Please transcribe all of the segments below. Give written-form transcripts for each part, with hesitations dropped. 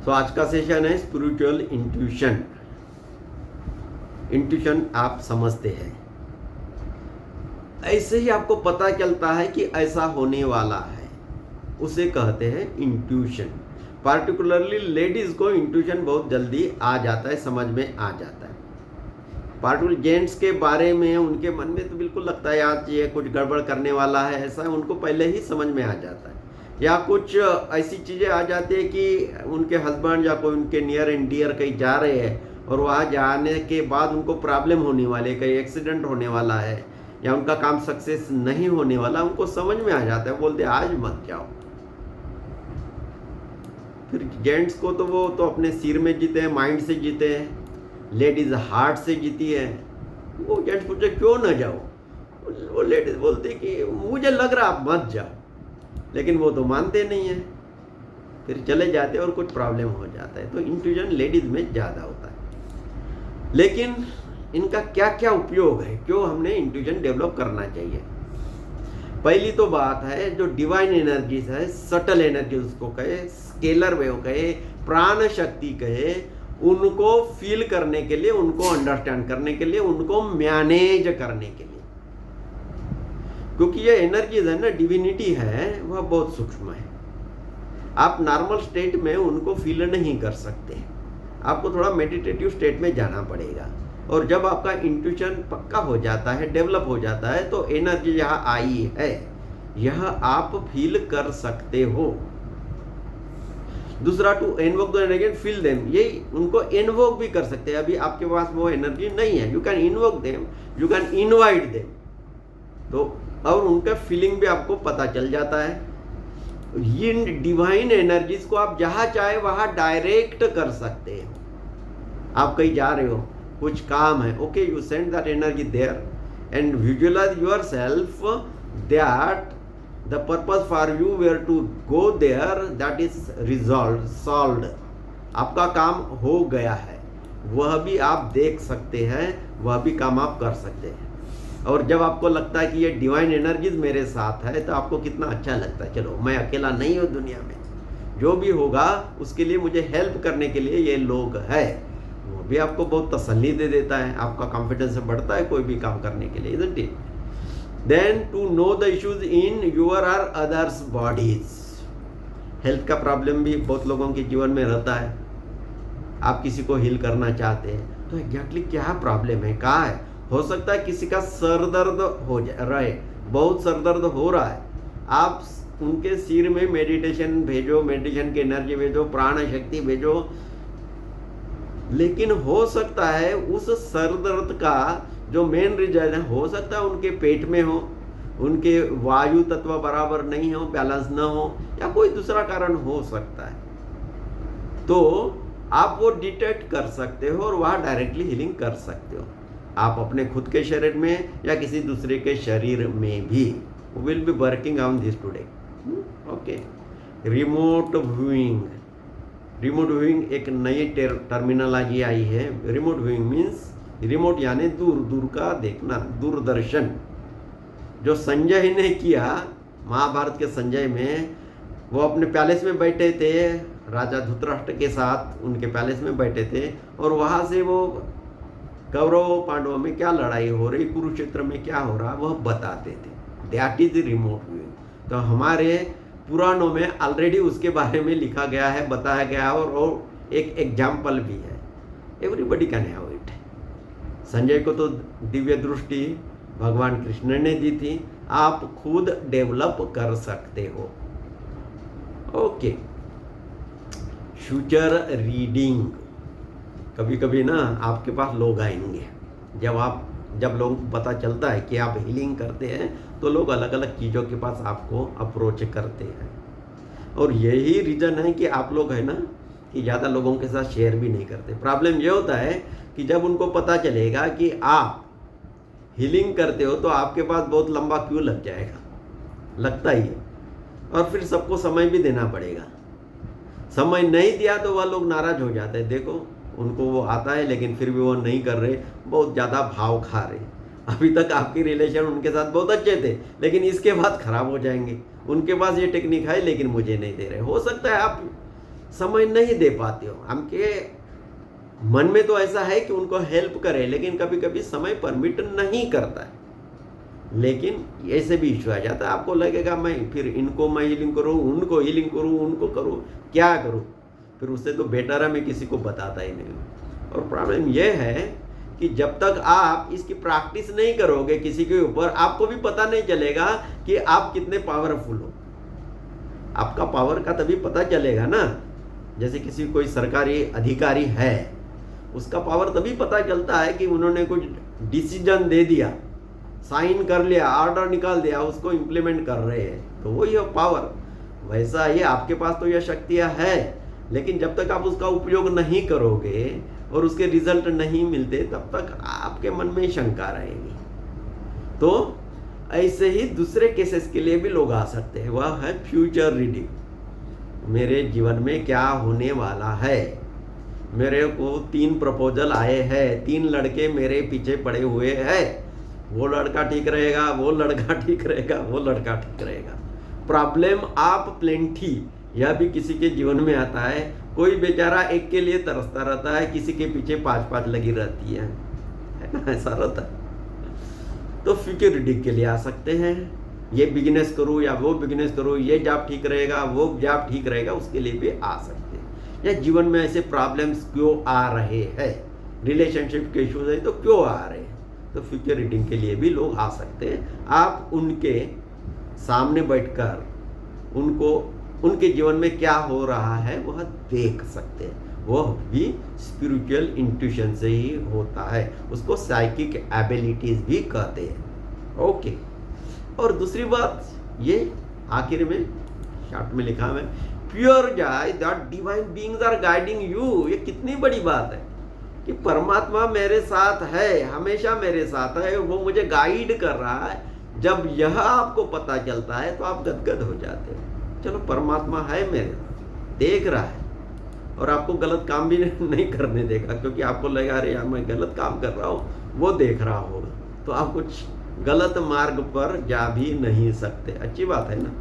तो आज का सेशन है स्पिरिचुअल इंट्यूशन। इंट्यूशन आप समझते हैं, ऐसे ही आपको पता चलता है कि ऐसा होने वाला है, उसे कहते हैं इंट्यूशन। पार्टिकुलरली लेडीज को इंट्यूशन बहुत जल्दी आ जाता है, समझ में आ जाता है। पार्टिकुलर जेंट्स के बारे में उनके मन में तो बिल्कुल लगता है आज ये कुछ गड़बड़ करने वाला है, ऐसा उनको पहले ही समझ में आ जाता है। या कुछ ऐसी चीज़ें आ जाती है कि उनके हस्बैंड या कोई उनके नियर एंड डियर कहीं जा रहे हैं और वहाँ जाने के बाद उनको प्रॉब्लम होने वाली है, कहीं एक्सीडेंट होने वाला है या उनका काम सक्सेस नहीं होने वाला, उनको समझ में आ जाता है, बोलते आज मत जाओ। फिर जेंट्स को तो वो तो अपने सिर में जीते हैं, माइंड से जीते हैं, लेडीज हार्ट से जीती है। वो जेंट्स पूछे क्यों ना जाओ, वो लेडीज बोलते कि मुझे लग रहा आप मत जाओ, लेकिन वो तो मानते नहीं है, फिर चले जाते और कुछ प्रॉब्लम हो जाता है। तो इंट्यूजन लेडीज में ज़्यादा होता है। लेकिन इनका क्या क्या उपयोग है, क्यों हमने इंट्यूजन डेवलप करना चाहिए? पहली तो बात है जो डिवाइन एनर्जीज है, सटल एनर्जी उसको कहे, स्केलर वेव कहे, प्राण शक्ति कहे, उनको फील करने के लिए, उनको अंडरस्टैंड करने के लिए, उनको मैनेज करने के लिए। क्योंकि ये एनर्जीज है ना, डिविनिटी है, वह बहुत सूक्ष्म है। आप नॉर्मल स्टेट में उनको फील नहीं कर सकते, आपको थोड़ा मेडिटेटिव स्टेट में जाना पड़ेगा। और जब आपका इंट्यूशन पक्का हो जाता है, डेवलप हो जाता है, तो एनर्जी यहाँ आई है, यह आप फील कर सकते हो। दूसरा, to invoke the energy, feel them, ये उनको इन्वोक भी कर सकते हैं। अभी आपके पास वो एनर्जी नहीं है, you can invoke them, you can invite them, तो और उनका फीलिंग भी आपको पता चल जाता है। इन डिवाइन एनर्जीज को आप जहाँ चाहे वहाँ डायरेक्ट कर सकते हो। आप कहीं जा रहे हो, कुछ काम है, okay, you send that energy there and visualise yourself that the purpose for you where to go there that is resolve solved. आपका काम हो गया है, वह भी आप देख सकते हैं, वह भी काम आप कर सकते हैं। और जब आपको लगता है कि ये डिवाइन एनर्जीज मेरे साथ है, तो आपको कितना अच्छा लगता है, चलो मैं अकेला नहीं हूँ दुनिया में, जो भी होगा उसके लिए मुझे हेल्प करने के लिए ये लोग है। वो भी आपको बहुत तसल्ली दे देता है, आपका कॉन्फिडेंस बढ़ता है कोई भी काम करने के लिए, isn't it? Then to know the issues in your or others bodies. Health का प्रॉब्लम भी बहुत लोगों के जीवन में रहता है, आप किसी को हील करना चाहते हैं, तो एग्जैक्टली क्या प्रॉब्लम है, कहाँ है? हो सकता है किसी का सर दर्द हो रहे, बहुत सर दर्द हो रहा है, आप उनके सिर में मेडिटेशन भेजो, मेडिटेशन की एनर्जी भेजो, प्राण शक्ति भेजो, लेकिन हो सकता है उस सर दर्द का जो मेन रीजन है, हो सकता है उनके पेट में हो, उनके वायु तत्व बराबर नहीं हो, बैलेंस ना हो, या कोई दूसरा कारण हो सकता है। तो आप वो डिटेक्ट कर सकते हो और वहाँ डायरेक्टली हीलिंग कर सकते हो, आप अपने खुद के शरीर में या किसी दूसरे के शरीर में भी। Will be working on this today. Okay, remote viewing. Remote viewing एक नई टर्मिनोलॉजी आई है। रिमोट व्यूइंग मीन्स, रिमोट यानी दूर दूर का देखना, दूरदर्शन। जो संजय ने किया महाभारत के संजय में, वो अपने पैलेस में बैठे थे, राजा धृतराष्ट्र के साथ उनके पैलेस में बैठे थे, और वहाँ से वो कौरव पांडवों में क्या लड़ाई हो रही, कुरुक्षेत्र में क्या हो रहा, वह बताते थे। That is remote viewing. तो हमारे पुराणों में ऑलरेडी उसके बारे में लिखा गया है, बताया गया है, और एक एग्जाम्पल भी है। Everybody can have it. Sanjay को तो दिव्य दृष्टि भगवान कृष्ण ने दी थी, आप खुद डेवलप कर सकते हो। Okay, future reading. कभी कभी ना आपके पास लोग आएंगे, जब लोग पता चलता है कि आप हीलिंग करते हैं, तो लोग अलग अलग चीज़ों के पास आपको अप्रोच करते हैं। और यही रीज़न है कि आप लोग है ना कि ज़्यादा लोगों के साथ शेयर भी नहीं करते। प्रॉब्लम ये होता है कि जब उनको पता चलेगा कि आप हीलिंग करते हो, तो आपके पास बहुत लंबा क्यों लग जाएगा, लगता ही है, और फिर सबको समय भी देना पड़ेगा। समय नहीं दिया तो वह लोग नाराज हो जाते हैं। देखो, उनको वो आता है लेकिन फिर भी वो नहीं कर रहे, बहुत ज़्यादा भाव खा रहे। अभी तक आपकी रिलेशन उनके साथ बहुत अच्छे थे, लेकिन इसके बाद खराब हो जाएंगे। उनके पास ये टेक्निक है लेकिन मुझे नहीं दे रहे। हो सकता है आप समय नहीं दे पाते हो। हमके मन में तो ऐसा है कि उनको हेल्प करें, लेकिन कभी कभी समय परमिट नहीं करता है। लेकिन ऐसे भी इश्यू आ जाता है, आपको लगेगा मैं फिर इनको मैं हीलिंग करूँ, उनको हीलिंग करूँ, उनको करूँ, क्या करूँ, फिर उससे तो बेटर है मैं किसी को बताता ही नहीं हूँ। और प्रॉब्लम यह है कि जब तक आप इसकी प्रैक्टिस नहीं करोगे किसी के ऊपर, आपको भी पता नहीं चलेगा कि आप कितने पावरफुल हो। आपका पावर का तभी पता चलेगा ना, जैसे किसी कोई सरकारी अधिकारी है, उसका पावर तभी पता चलता है कि उन्होंने कुछ डिसीजन दे दिया, साइन कर लिया, ऑर्डर निकाल दिया, उसको इम्प्लीमेंट कर रहे हैं, तो वही है पावर। वैसा ये आपके पास तो यह शक्तियाँ है, लेकिन जब तक आप उसका उपयोग नहीं करोगे और उसके रिजल्ट नहीं मिलते, तब तक आपके मन में शंका रहेगी। तो ऐसे ही दूसरे केसेस के लिए भी लोग आ सकते हैं, वह है फ्यूचर रीडिंग। मेरे जीवन में क्या होने वाला है, मेरे को 3 प्रपोजल आए हैं, 3 लड़के मेरे पीछे पड़े हुए हैं, वो लड़का ठीक रहेगा, वो लड़का ठीक रहेगा, वो लड़का ठीक रहेगा। प्रॉब्लम आप प्लेंटी, यह भी किसी के जीवन में आता है। कोई बेचारा एक के लिए तरसता रहता है, किसी के पीछे 5-5 लगी रहती है ना, ऐसा रहता है। तो फ्यूचर रीडिंग के लिए आ सकते हैं, ये बिजनेस करूँ या वो बिजनेस करूँ, ये जॉब ठीक रहेगा, वो जॉब ठीक रहेगा, उसके लिए भी आ सकते हैं। या जीवन में ऐसे प्रॉब्लम्स क्यों आ रहे हैं, रिलेशनशिप के इश्यूज है तो क्यों आ रहे हैं, तो फ्यूचर रीडिंग के लिए भी लोग आ सकते हैं। आप उनके सामने बैठकर उनके जीवन में क्या हो रहा है वह देख सकते हैं। वह भी स्पिरिचुअल इंट्यूशन से ही होता है, उसको साइकिक एबिलिटीज भी कहते हैं। ओके, और दूसरी बात ये आखिर में शार्ट में लिखा है, pure joy that divine beings are guiding you. ये कितनी बड़ी बात है कि परमात्मा मेरे साथ है, हमेशा मेरे साथ है, वो मुझे गाइड कर रहा है। जब यह आपको पता चलता है तो आप गदगद हो जाते हो, चलो परमात्मा है मेरे, देख रहा है और आपको गलत काम भी नहीं करने देगा, क्योंकि आपको लगा अरे यार मैं गलत काम कर रहा हूँ, वो देख रहा होगा, तो आप कुछ गलत मार्ग पर जा भी नहीं सकते। अच्छी बात है ना।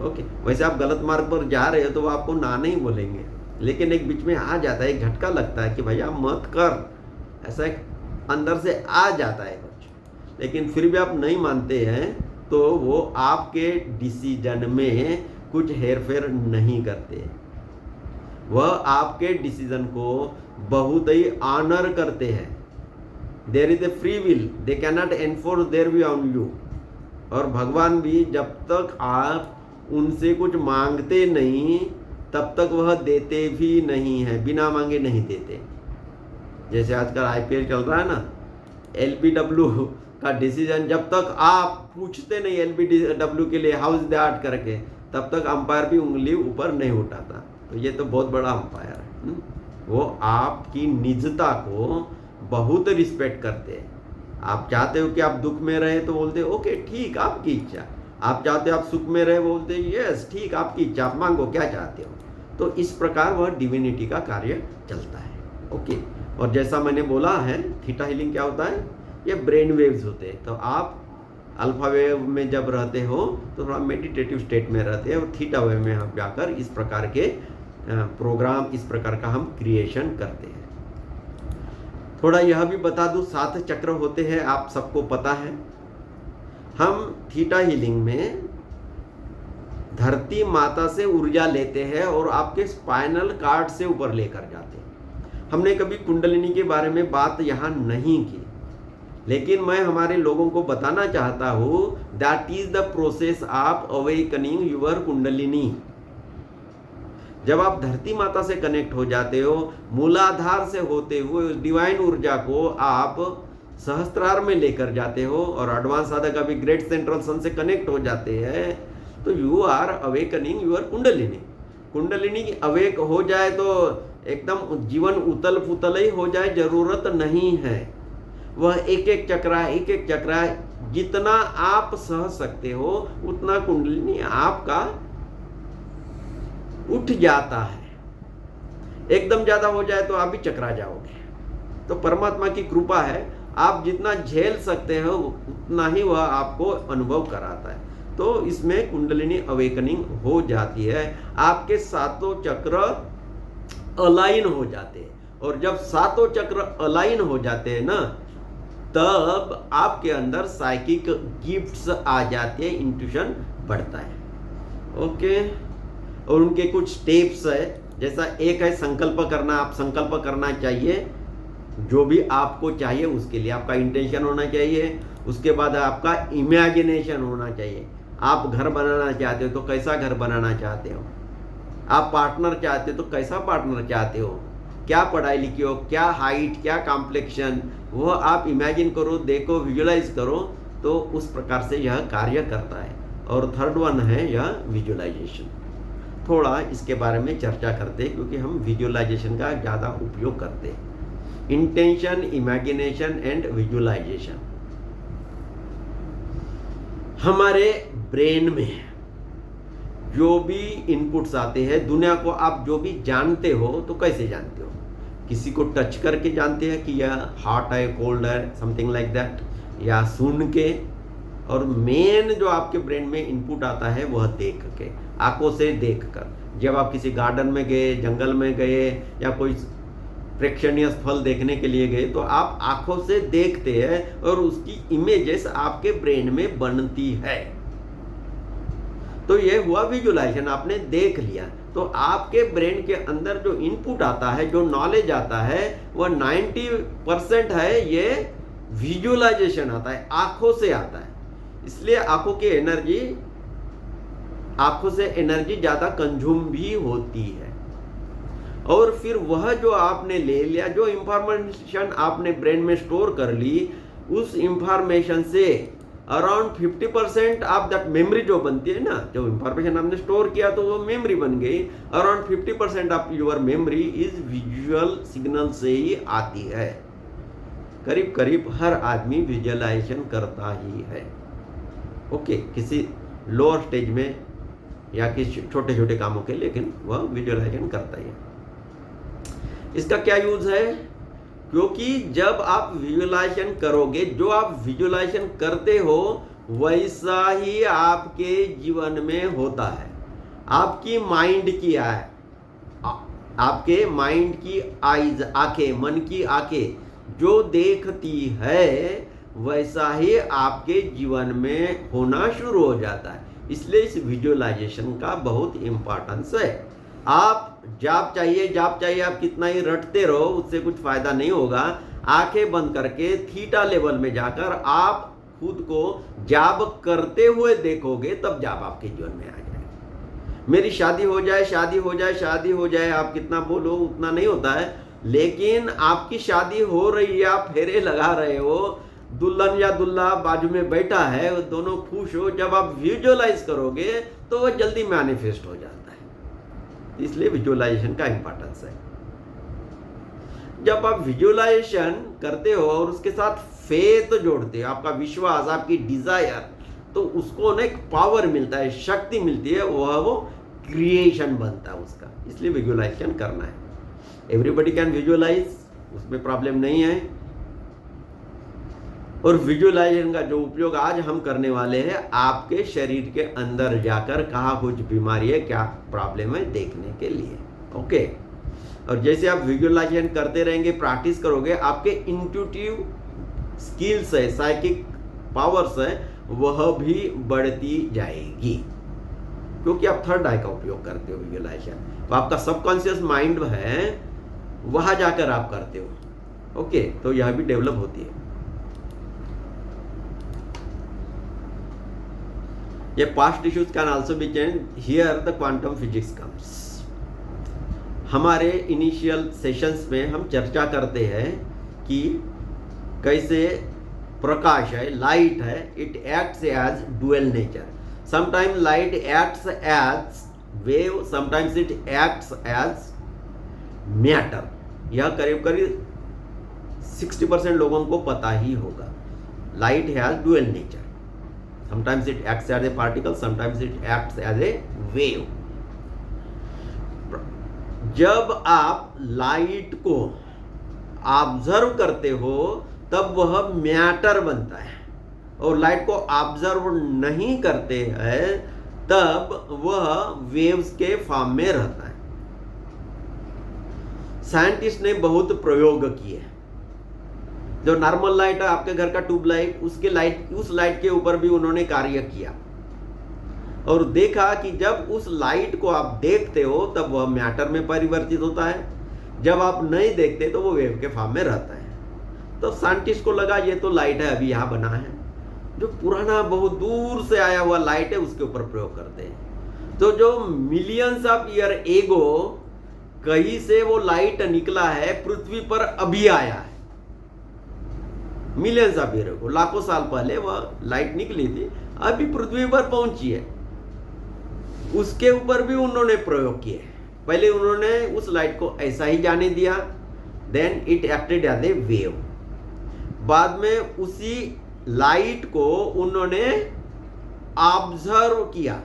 ओके, वैसे आप गलत मार्ग पर जा रहे हो तो वो आपको ना नहीं बोलेंगे, लेकिन एक बीच में आ जाता है, एक झटका लगता है कि भैया मत कर, ऐसा एक अंदर से आ जाता है कुछ, लेकिन फिर भी आप नहीं मानते हैं तो वो आपके डिसीजन में कुछ हेरफेर नहीं करते, वह आपके डिसीजन को बहुत ही ऑनर करते हैं। There is a free will, they can not enforce their we on you. और भगवान भी जब तक आप उनसे कुछ मांगते नहीं तब तक वह देते भी नहीं है, बिना मांगे नहीं देते। जैसे आजकल IPL चल रहा है ना, LBW का डिसीजन जब तक आप पूछते नहीं LBW के लिए हाउस दैट करके, तब तक अंपायर भी उंगली ऊपर नहीं उठाता। तो ये तो बहुत बड़ा अंपायर है। वो आपकी निजता को बहुत रिस्पेक्ट करते हैं। आप चाहते हो कि आप दुख में रहे तो बोलते ओके ठीक, आपकी इच्छा। आप चाहते हो आप सुख में रहे, बोलते यस ठीक, आपकी इच्छा, आप मांगो क्या चाहते हो। तो इस प्रकार वह डिविनिटी का कार्य चलता है। ओके, और जैसा मैंने बोला है, थीटा हीलिंग क्या होता है, ये ब्रेन वेव्स होते हैं। तो आप अल्फा वेव में जब रहते हो तो थोड़ा मेडिटेटिव स्टेट में रहते हैं, और थीटा वेव में हम जाकर इस प्रकार के प्रोग्राम, इस प्रकार का हम क्रिएशन करते हैं। थोड़ा यह भी बता दूं, 7 चक्र होते हैं, आप सबको पता है। हम थीटा हीलिंग में धरती माता से ऊर्जा लेते हैं और आपके स्पाइनल कार्ड से ऊपर लेकर जाते हैं। हमने कभी कुंडलिनी के बारे में बात यहाँ नहीं की, लेकिन मैं हमारे लोगों को बताना चाहता हूँ that is the process of awakening your kundalini. जब आप धरती माता से कनेक्ट हो जाते हो, मूलाधार से होते हुए उस डिवाइन ऊर्जा को आप सहस्त्रार में लेकर जाते हो, और एडवांस साधक अभी ग्रेट सेंट्रल सन से कनेक्ट हो जाते हैं, तो you are awakening your kundalini. Kundalini awake हो जाए तो एकदम जीवन उतल पुतल ही हो जाए, जरूरत नहीं है। वह एक एक चक्रा जितना आप सह सकते हो उतना कुंडलिनी आपका उठ जाता है। एकदम ज्यादा हो जाए तो आप भी चकरा जाओगे। तो परमात्मा की कृपा है, आप जितना झेल सकते हो उतना ही वह आपको अनुभव कराता है। तो इसमें कुंडलिनी अवेकनिंग हो जाती है, आपके सातों चक्र अलाइन हो जाते हैं। और जब सातों चक्र अलाइन हो जाते हैं ना, तब आपके अंदर साइकिक गिफ्ट्स आ जाते हैं, इंट्यूशन बढ़ता है। ओके, और उनके कुछ स्टेप्स है, जैसा एक है संकल्प करना। आप संकल्प करना चाहिए, जो भी आपको चाहिए उसके लिए आपका इंटेंशन होना चाहिए। उसके बाद आपका इमेजिनेशन होना चाहिए। आप घर बनाना चाहते हो तो कैसा घर बनाना चाहते हो, आप पार्टनर चाहते हो तो कैसा पार्टनर चाहते हो, क्या पढ़ाई लिखी हो, क्या हाइट, क्या कॉम्प्लेक्शन, वो आप इमेजिन करो, देखो, विजुलाइज करो, तो उस प्रकार से यह कार्य करता है। और थर्ड वन है यह विजुलाइजेशन। थोड़ा इसके बारे में चर्चा करते हैं, क्योंकि हम विजुलाइजेशन का ज़्यादा उपयोग करते हैं। Intention, imagination and visualisation. हमारे ब्रेन में जो भी इनपुट्स आते हैं, दुनिया को आप जो भी जानते हो तो कैसे जानते हो? किसी को टच करके जानते हैं कि यह हॉट है, कोल्ड है, समथिंग लाइक दैट, या सुन के। और मेन जो आपके ब्रेन में इनपुट आता है वह देख के, आंखों से देख कर। जब आप किसी गार्डन में गए, जंगल में गए, या कोई प्रेक्षणीय स्थल देखने के लिए गए, तो आप आंखों से देखते हैं और उसकी इमेजेस आपके ब्रेन में बनती है। तो ये हुआ विजुलाइजेशन, आपने देख लिया। तो आपके ब्रेन के अंदर जो इनपुट आता है, जो नॉलेज आता है, वह 90% है, ये विजुलाइजेशन आता है, आंखों से आता है। इसलिए आंखों की एनर्जी, आंखों से एनर्जी ज्यादा कंज्यूम भी होती है। और फिर वह जो आपने ले लिया, जो इंफॉर्मेशन आपने ब्रेन में स्टोर कर ली, उस इंफॉर्मेशन से अराउंड 50% आप दैट मेमोरी जो बनती है ना, जो इंफॉर्मेशन आपने स्टोर किया तो वो मेमोरी बन गई। Around 50% of your memory is visual signal से ही आती है। करीब करीब हर आदमी विजुअलाइजेशन करता ही है। ओके, किसी लोअर स्टेज में या किसी छोटे छोटे कामों के, लेकिन वह विजुअलाइजेशन करता ही है। इसका क्या यूज है? क्योंकि जब आप विजुअलाइजेशन करोगे, जो आप विजुअलाइजेशन करते हो वैसा ही आपके जीवन में होता है। आपकी माइंड की आपके माइंड की आईज, आंखें, मन की आंखें जो देखती है वैसा ही आपके जीवन में होना शुरू हो जाता है। इसलिए इस विजुअलाइजेशन का बहुत इंपॉर्टेंस है। आप जाप चाहिए आप कितना ही रटते रहो, उससे कुछ फायदा नहीं होगा। आंखें बंद करके थीटा लेवल में जाकर आप खुद को जाप करते हुए देखोगे, तब जाप आपके जीवन में आ जाएगा। मेरी शादी हो जाए, शादी हो जाए, शादी हो जाए, आप कितना बोलो उतना नहीं होता है। लेकिन आपकी शादी हो रही है, आप फेरे लगा रहे हो, दुल्हन या दुल्हा बाजू में बैठा है, दोनों खुश हो, जब आप विजुअलाइज करोगे तो वह जल्दी मैनिफेस्ट हो जाता है। इसलिए विजुअलाइजेशन का इंपॉर्टेंस है। जब आप विजुअलाइजेशन करते हो और उसके साथ फेथ जोड़ते हो, आपका विश्वास, आपकी डिजायर, तो उसको ना एक पावर मिलता है, शक्ति मिलती है, वो क्रिएशन बनता है उसका। इसलिए विजुअलाइजेशन करना है। एवरीबडी कैन विजुअलाइज, उसमें प्रॉब्लम नहीं है। और विजुअलाइजेशन का जो उपयोग आज हम करने वाले हैं, आपके शरीर के अंदर जाकर कहाँ कुछ बीमारी है, क्या प्रॉब्लम है, देखने के लिए। ओके, और जैसे आप विजुअलाइजेशन करते रहेंगे, प्रैक्टिस करोगे, आपके इंट्यूटिव स्किल्स है, साइकिक पावर्स है, वह भी बढ़ती जाएगी, क्योंकि आप थर्ड आई का उपयोग करते हो विजुअलाइजेशन। तो आपका सबकॉन्शियस माइंड है, वहां जाकर आप करते हो। ओके, तो यह भी डेवलप होती है। ये past issues can also be change, here the quantum physics comes. हमारे इनिशियल सेशंस में हम चर्चा करते हैं कि कैसे प्रकाश है, लाइट है, it acts as dual nature. Sometime light acts as wave, sometimes it acts as matter. यह करीब करीब 60% लोगों को पता ही होगा। Light has dual nature, sometimes it acts as a particle, sometimes it acts as a wave. जब आप लाइट को ऑब्जर्व करते हो तब वह मैटर बनता है, और लाइट को ऑब्जर्व नहीं करते हैं, तब वह वेव्स के फॉर्म में रहता है। साइंटिस्ट ने बहुत प्रयोग किए। जो नॉर्मल लाइट है आपके घर का ट्यूब लाइट, उस लाइट के ऊपर भी उन्होंने कार्य किया और देखा कि जब उस लाइट को आप देखते हो तब वह मैटर में परिवर्तित होता है, जब आप नहीं देखते तो वो वेव के फॉर्म में रहता है। तो साइंटिस्ट को लगा ये तो लाइट है, अभी यहाँ बना है, जो पुराना बहुत दूर से आया हुआ लाइट है उसके ऊपर प्रयोग करते हैं। तो जो मिलियंस ऑफ ईयर एगो कहीं से वो लाइट निकला है, पृथ्वी पर अभी आया है। मिलियंस ऑफ ईयर एगो, लाखों साल पहले वह लाइट निकली थी, अभी पृथ्वी पर पहुंची है। उसके ऊपर भी उन्होंने प्रयोग किए। पहले उन्होंने उस लाइट को ऐसा ही जाने दिया, then it acted as a wave. बाद में उसी लाइट को उन्होंने ऑब्जर्व किया,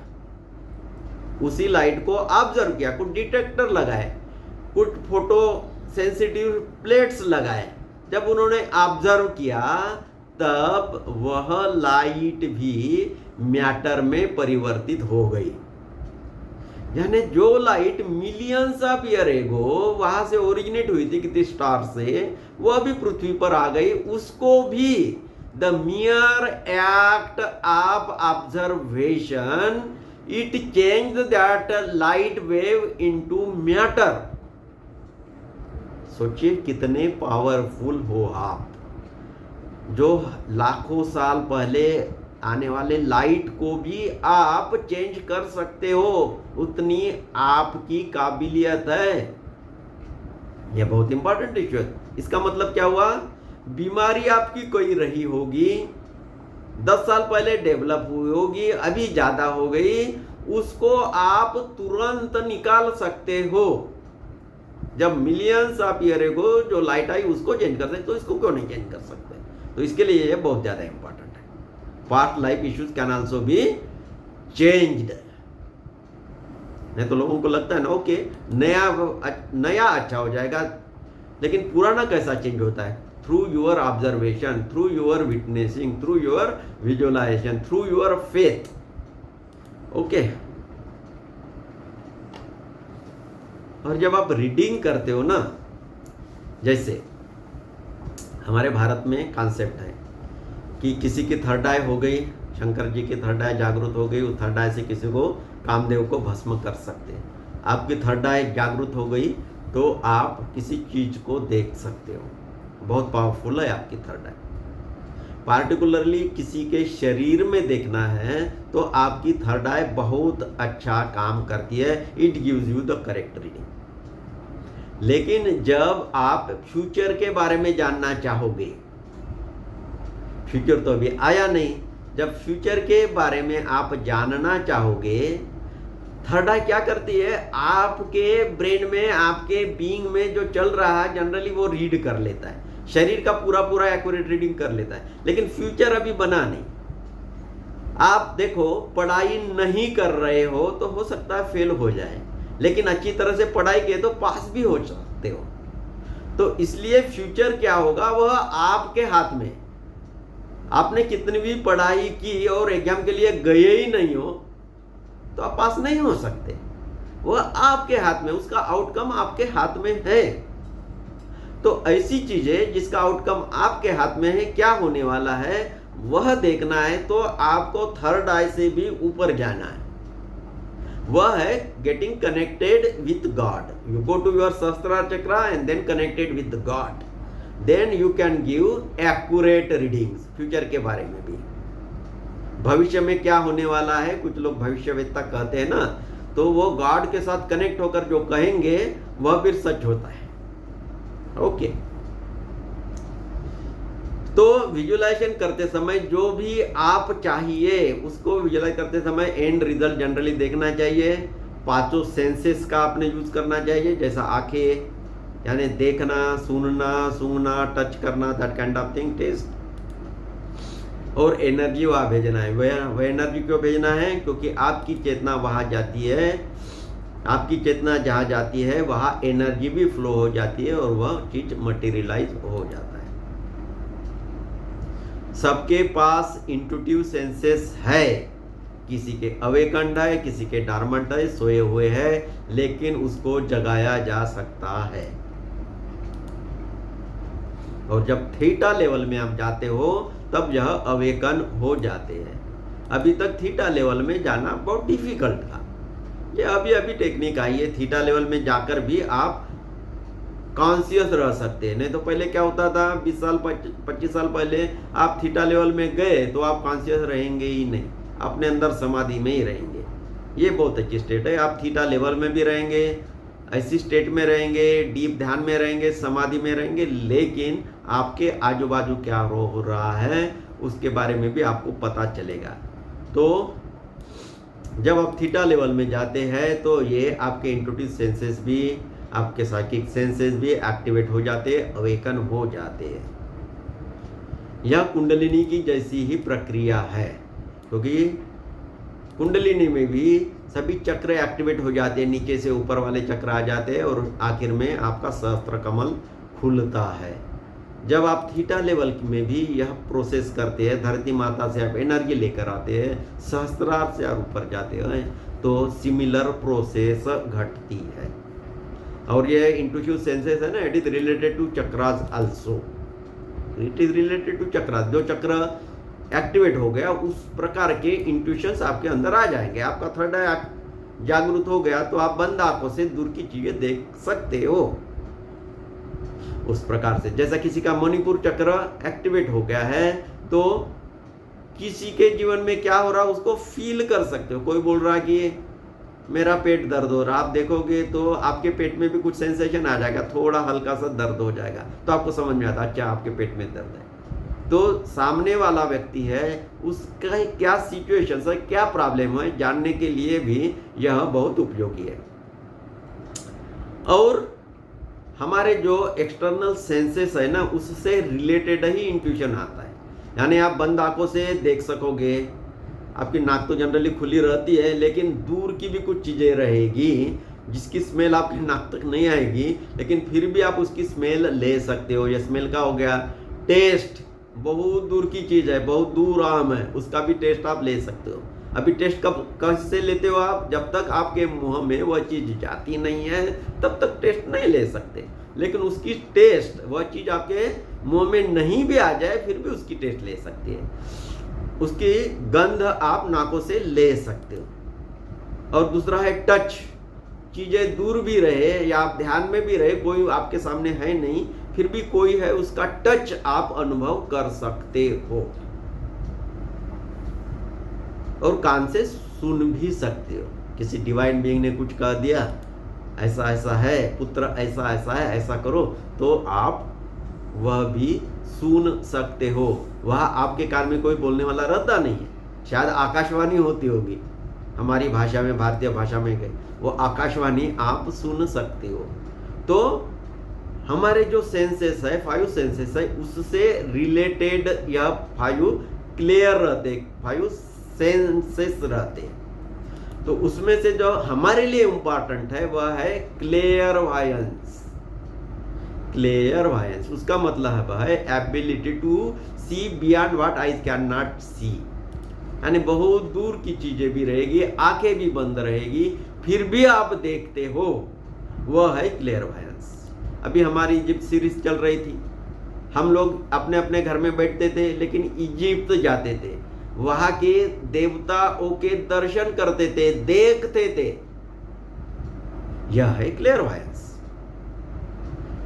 उसी लाइट को ऑब्जर्व किया, कुछ डिटेक्टर लगाए, कुछ फोटो सेंसिटिव प्लेट्स लगाए। जब उन्होंने ऑब्जर्व किया तब वह लाइट भी मैटर में परिवर्तित हो गई। यानी जो light millions of year ago वहां से ओरिजिनेट हुई थी किसी स्टार से, वह भी पृथ्वी पर आ गई। उसको भी the मियर act of observation it change that light wave into matter. सोचिए कितने पावरफुल हो आप। जो लाखों साल पहले आने वाले लाइट को भी आप चेंज कर सकते हो, उतनी आपकी काबिलियत है। यह बहुत इंपॉर्टेंट इश्यू है। इसका मतलब क्या हुआ? बीमारी आपकी कोई रही होगी, 10 साल पहले डेवलप हुई होगी, अभी ज्यादा हो गई, उसको आप तुरंत निकाल सकते हो। जब मिलियंस ऑफ ईयर एगो जो लाइट आई उसको चेंज कर सकते, तो इसको क्यों नहीं चेंज कर सकते? तो इसके लिए ये बहुत ज्यादा इंपॉर्टेंट है। Past life issues can also be changed. नहीं तो लोगों को लगता है ना ओके नया अच्छा हो जाएगा, लेकिन पुराना कैसा चेंज होता है? Through your observation, through your witnessing, through your visualisation, through your faith. Okay. और जब आप रीडिंग करते हो ना, जैसे हमारे भारत में कॉन्सेप्ट है कि किसी की थर्ड आई हो गई, शंकर जी की थर्ड आई जागृत हो गई, उस थर्ड आई से किसी को कामदेव को भस्म कर सकते हैं। आपकी थर्ड आई जागृत हो गई तो आप किसी चीज को देख सकते हो। बहुत पावरफुल है आपकी थर्ड आई। पार्टिकुलरली किसी के शरीर में देखना है तो आपकी थर्ड आई बहुत अच्छा काम करती है। It gives you the correct reading. लेकिन जब आप फ्यूचर के बारे में जानना चाहोगे, फ्यूचर तो अभी आया नहीं, जब फ्यूचर के बारे में आप जानना चाहोगे, थर्ड आई क्या करती है? आपके ब्रेन में, आपके बीइंग में जो चल रहा है जनरली वो रीड कर लेता है, शरीर का पूरा एक्यूरेट रीडिंग कर लेता है। लेकिन फ्यूचर अभी बना नहीं। आप देखो, पढ़ाई नहीं कर रहे हो तो हो सकता है फेल हो जाए, लेकिन अच्छी तरह से पढ़ाई किए तो पास भी हो सकते हो। तो इसलिए फ्यूचर क्या होगा वह आपके हाथ में। आपने कितनी भी पढ़ाई की और एग्जाम के लिए गए ही नहीं हो तो आप पास नहीं हो सकते। वह आपके हाथ में, उसका आउटकम आपके हाथ में है। तो ऐसी चीजें जिसका आउटकम आपके हाथ में है, क्या होने वाला है वह देखना है, तो आपको थर्ड आई से भी ऊपर जाना है। वह है getting connected with God. You go to your Sahasrara chakra and then connected with God, then you can give accurate readings future के बारे में भी। भविष्य में क्या होने वाला है, कुछ लोग भविष्यवेत्ता कहते हैं ना, तो वो गॉड के साथ कनेक्ट होकर जो कहेंगे वह फिर सच होता है। ओके। तो विजुअलाइजेशन करते समय जो भी आप चाहिए उसको विजुअलाइज करते समय एंड रिजल्ट जनरली देखना चाहिए। पांचों सेंसेस का आपने यूज करना चाहिए, जैसा आंखें यानी देखना, सुनना, सूंघना, टच करना, that kind of thing, taste. और एनर्जी वहाँ भेजना है। वह एनर्जी क्यों भेजना है? क्योंकि आपकी चेतना वहाँ जाती है, आपकी चेतना जहाँ जाती है वहाँ एनर्जी भी फ्लो हो जाती है और वह चीज मटेरियलाइज हो जाता है। सबके पास इंट्यूटिव सेंसेस है, किसी के अवेकंड है, किसी के डॉर्मेंट है, सोए हुए है, लेकिन उसको जगाया जा सकता है। और जब थीटा लेवल में आप जाते हो तब यह अवेकन हो जाते हैं। अभी तक थीटा लेवल में जाना बहुत डिफिकल्ट था, ये अभी अभी टेक्निक आई है। थीटा लेवल में जाकर भी आप कॉन्शियस रह सकते हैं। नहीं तो पहले क्या होता था, 20 साल 25 साल पहले आप थीटा लेवल में गए तो आप कॉन्शियस रहेंगे ही नहीं, अपने अंदर समाधि में ही रहेंगे। ये बहुत अच्छी स्टेट है। आप थीटा लेवल में भी रहेंगे, ऐसी स्टेट में रहेंगे, डीप ध्यान में रहेंगे, समाधि में रहेंगे, लेकिन आपके आजू बाजू क्या हो रहा है उसके बारे में भी आपको पता चलेगा। तो जब आप थीटा लेवल में जाते हैं तो ये आपके इंट्यूटिव सेंसेस भी, आपके साइकिक सेंसेस भी एक्टिवेट हो जाते हैं, अवेकन हो जाते हैं। यह कुंडलिनी की जैसी ही प्रक्रिया है, क्योंकि कुंडलिनी में भी सभी चक्र एक्टिवेट हो जाते हैं, नीचे से ऊपर वाले चक्र आ जाते हैं और आखिर में आपका सहस्त्र कमल खुलता है। जब आप थीटा लेवल में भी यह प्रोसेस करते हैं, धरती माता से आप एनर्जी लेकर आते हैं, सहस्त्रार से आप ऊपर जाते हैं, तो सिमिलर प्रोसेस घटती है। और ये इंट्यूटिव सेंसेस है ना, it is related to chakras also, it is related to chakras. जो चक्र एक्टिवेट हो गया उस प्रकार के इंट्यूशंस आपके अंदर आ जाएंगे। आपका थर्ड आई जागृत हो गया तो आप बंद आंखों से दूर की चीजें देख सकते हो। उस प्रकार से जैसा किसी का मणिपुर चक्र एक्टिवेट हो गया है तो किसी के जीवन में क्या हो रहा है उसको फील कर सकते हो। कोई बोल रहा है कि मेरा पेट दर्द हो रहा, आप देखोगे तो आपके पेट में भी कुछ सेंसेशन आ जाएगा, थोड़ा हल्का सा दर्द हो जाएगा, तो आपको समझ में आता है अच्छा आपके पेट में दर्द है। तो सामने वाला व्यक्ति है उसका क्या सिचुएशन है, क्या प्रॉब्लम है, जानने के लिए भी यह बहुत उपयोगी है। और हमारे जो एक्सटर्नल सेंसेस है ना उससे रिलेटेड ही इंट्यूशन आता है। यानी आप बंद आंखों से देख सकोगे, आपकी नाक तो जनरली खुली रहती है लेकिन दूर की भी कुछ चीजें रहेगी जिसकी स्मेल आपकी नाक तक नहीं आएगी, लेकिन फिर भी आप उसकी स्मेल ले सकते हो। यह स्मेल का हो गया टेस्ट, बहुत दूर की चीज है, बहुत दूर आम है, उसका भी टेस्ट आप ले सकते हो। अभी टेस्ट कब कैसे लेते हो आप, जब तक आपके मुंह में वह चीज जाती नहीं है तब तक टेस्ट नहीं ले सकते। लेकिन उसकी टेस्ट, वह चीज आपके मुंह में नहीं भी आ जाए फिर भी उसकी टेस्ट ले सकते हैं, उसकी गंध आप नाकों से ले सकते हो। और दूसरा है टच, चीजें दूर भी रहे या आप ध्यान में भी रहे, कोई आपके सामने है नहीं फिर भी कोई है, उसका टच आप अनुभव कर सकते हो। और कान से सुन भी सकते हो, किसी डिवाइन बीइंग ने कुछ कह दिया ऐसा ऐसा है पुत्र, ऐसा ऐसा है, ऐसा करो, तो आप वह भी सुन सकते हो। वह आपके कान में कोई बोलने वाला रहता नहीं है, शायद आकाशवाणी होती होगी हमारी भाषा में, भारतीय भाषा में गए, वो आकाशवाणी आप सुन सकते हो। तो हमारे जो सेंसेस है, 5 सेंसेस है, उससे रिलेटेड या 5 क्लियर रहते, 5 सेंसेस रहते। तो उसमें से जो हमारे लिए इंपॉर्टेंट है वह है क्लेयरवायंस। क्लेयरवायंस उसका मतलब है ability to see beyond what eyes can not see, यानी बहुत दूर की चीजें भी रहेगी, आंखें भी बंद रहेगी फिर भी आप देखते हो, वह है क्लेयरवायंस। अभी हमारी इजिप्ट सीरीज चल रही थी, हम लोग अपने अपने घर में बैठते थे लेकिन इजिप्ट जाते थे, वहां के देवताओं के दर्शन करते थे, देखते थे, यह है क्लेयरवायंस।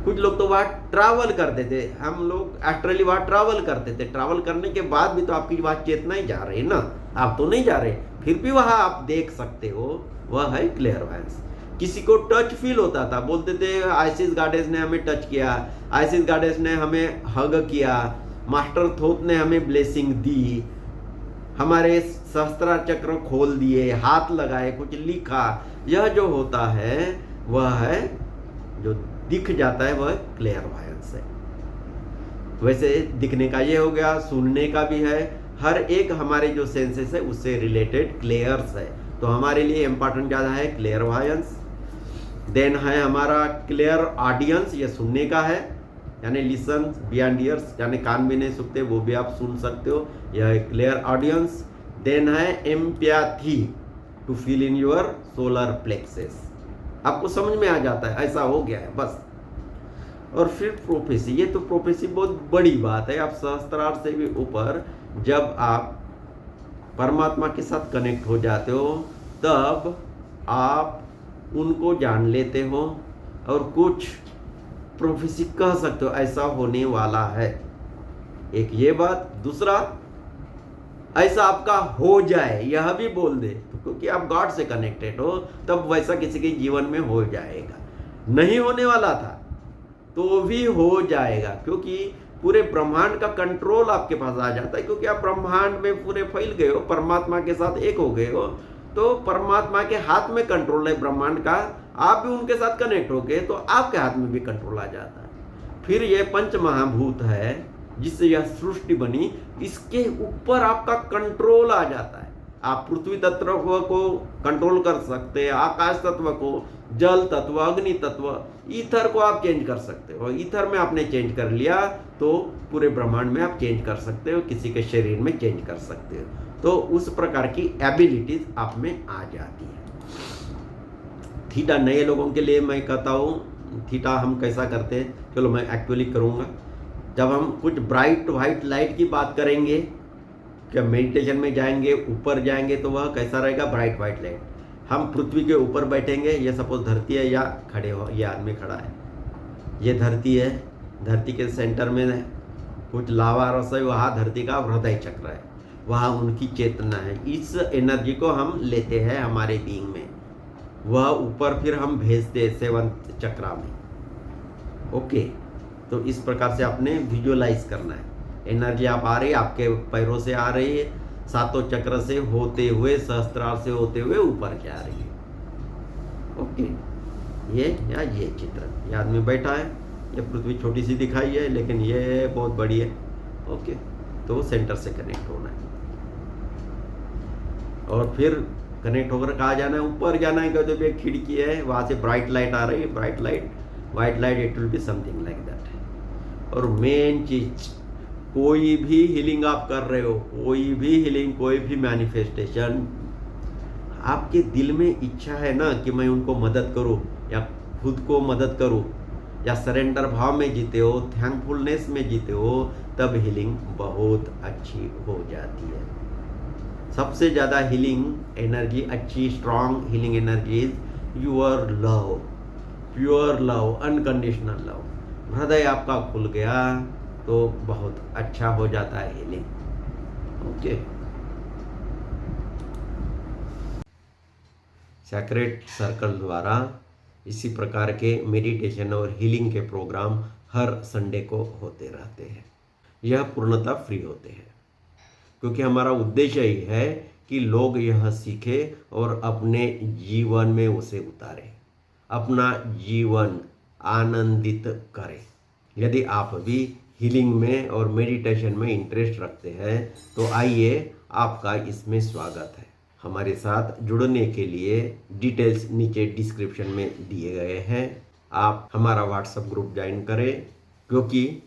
कुछ लोग तो वहां ट्रैवल करते थे, हम लोग एस्ट्रली वहां ट्रैवल करते थे, ट्रैवल करने के बाद भी तो आपकी वहां चेतना ही जा रही ना, आप तो नहीं जा रहे, फिर भी वहां आप देख सकते हो, वह है क्लेयरवायंस। किसी को टच फील होता था, बोलते थे आइसिस गॉडेस ने हमें टच किया, आइसिस गॉडेस ने हमें हग किया, मास्टर थोथ ने हमें ब्लेसिंग दी, हमारे सहस्त्रार चक्र खोल दिए, हाथ लगाए, कुछ लिखा। यह जो होता है वह है जो दिख जाता है, वह क्लेयरवायंस है। वैसे दिखने का ये हो गया, सुनने का भी है, हर एक हमारे जो सेंसेस है उससे रिलेटेड क्लियर्स है। तो हमारे लिए इंपॉर्टेंट ज्यादा है क्लेयरवायंस। देन है हमारा क्लियर ऑडियंस, ये सुनने का है, यानी लिसन बियॉन्ड ईयर्स, यानी कान भी नहीं सुनते वो भी आप सुन सकते हो, यह क्लियर ऑडियंस। देन है empathy, to feel in your solar plexus, आपको समझ में आ जाता है ऐसा हो गया है बस। और फिर प्रोफेसी, ये तो प्रोफेसी बहुत बड़ी बात है, आप सहस्त्रार से भी ऊपर जब आप परमात्मा के साथ कनेक्ट हो जाते हो तब आप उनको जान लेते हो और कुछ प्रोफेसी कह सकते हो ऐसा होने वाला है। एक ये बात, दूसरा ऐसा आपका हो जाए यह भी बोल दे, क्योंकि आप गॉड से कनेक्टेड हो तब वैसा किसी के जीवन में हो जाएगा। नहीं होने वाला था तो भी हो जाएगा, क्योंकि पूरे ब्रह्मांड का कंट्रोल आपके पास आ जाता है, क्योंकि आप ब्रह्मांड में पूरे फैल गए हो, परमात्मा के साथ एक हो गए हो, तो परमात्मा के हाथ में कंट्रोल है ब्रह्मांड का, आप भी उनके साथ कनेक्ट हो गए तो आपके हाथ में भी कंट्रोल आ जाता है। फिर ये पंच महाभूत है जिससे यह सृष्टि बनी, इसके ऊपर आपका कंट्रोल आ जाता है। आप पृथ्वी तत्व को कंट्रोल कर सकते हैं, आकाश तत्व को, जल तत्व, अग्नि तत्व, ईथर को आप चेंज कर सकते हो। ईथर में आपने चेंज कर लिया तो पूरे ब्रह्मांड में आप चेंज कर सकते हो, किसी के शरीर में चेंज कर सकते हो। तो उस प्रकार की एबिलिटीज आप में आ जाती है। थीटा नए लोगों के लिए मैं कहता हूँ, थीटा हम कैसा करते हैं, चलो मैं एक्चुअली करूँगा। जब हम कुछ ब्राइट वाइट लाइट की बात करेंगे, क्या मेडिटेशन में जाएंगे, ऊपर जाएंगे तो वह कैसा रहेगा, ब्राइट वाइट लाइट। हम पृथ्वी के ऊपर बैठेंगे, ये सपोज धरती है या खड़े हो, ये आदमी खड़ा है, ये धरती है, धरती के सेंटर में कुछ लावा रस है, वहाँ धरती का हृदय चक्र है, वहाँ उनकी चेतना है। इस एनर्जी को हम लेते हैं हमारे बीइंग में, वह ऊपर फिर हम भेजते हैं सेवंथ चक्रा में। ओके, तो इस प्रकार से आपने विजुअलाइज करना है। एनर्जी आप आ रही है, आपके पैरों से आ रही है, सातों चक्र से होते हुए, सहस्त्रार से होते हुए ऊपर जा रही है। ओके, ये या ये चित्र, ये आदमी बैठा है, ये पृथ्वी छोटी सी दिखाई है लेकिन ये बहुत बड़ी है। ओके, तो सेंटर से कनेक्ट होना है और फिर कनेक्ट होकर कहाँ जाना है, ऊपर जाना है। कहते तो एक खिड़की है, वहाँ से ब्राइट लाइट आ रही है, bright light, white light, it will be something like that. और मेन चीज, कोई भी हीलिंग आप कर रहे हो, कोई भी हीलिंग, कोई भी मैनिफेस्टेशन, आपके दिल में इच्छा है ना कि मैं उनको मदद करूं या खुद को मदद करूं या सरेंडर भाव में जीते हो, थैंकफुलनेस में जीते हो, तब हीलिंग बहुत अच्छी हो जाती है। सबसे ज़्यादा हीलिंग एनर्जी, अच्छी strong healing energy is your love, pure love, unconditional love. हृदय आपका खुल गया तो बहुत अच्छा हो जाता है हीलिंग। ओके, सैक्रेड सर्कल द्वारा इसी प्रकार के मेडिटेशन और हीलिंग के प्रोग्राम हर संडे को होते रहते हैं। यह पूर्णतः फ्री होते हैं, क्योंकि हमारा उद्देश्य ही है कि लोग यह सीखें और अपने जीवन में उसे उतारें, अपना जीवन आनंदित करें। यदि आप भी हीलिंग में और मेडिटेशन में इंटरेस्ट रखते हैं तो आइए, आपका इसमें स्वागत है। हमारे साथ जुड़ने के लिए डिटेल्स नीचे डिस्क्रिप्शन में दिए गए हैं। आप हमारा व्हाट्सएप ग्रुप ज्वाइन करें, क्योंकि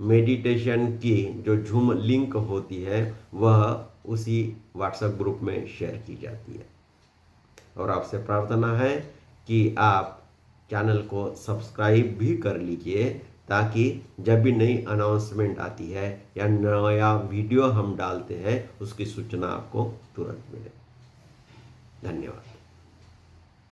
मेडिटेशन की जो जूम लिंक होती है वह उसी व्हाट्सएप ग्रुप में शेयर की जाती है। और आपसे प्रार्थना है कि आप चैनल को सब्सक्राइब भी कर लीजिए, ताकि जब भी नई अनाउंसमेंट आती है या नया वीडियो हम डालते हैं उसकी सूचना आपको तुरंत मिले। धन्यवाद।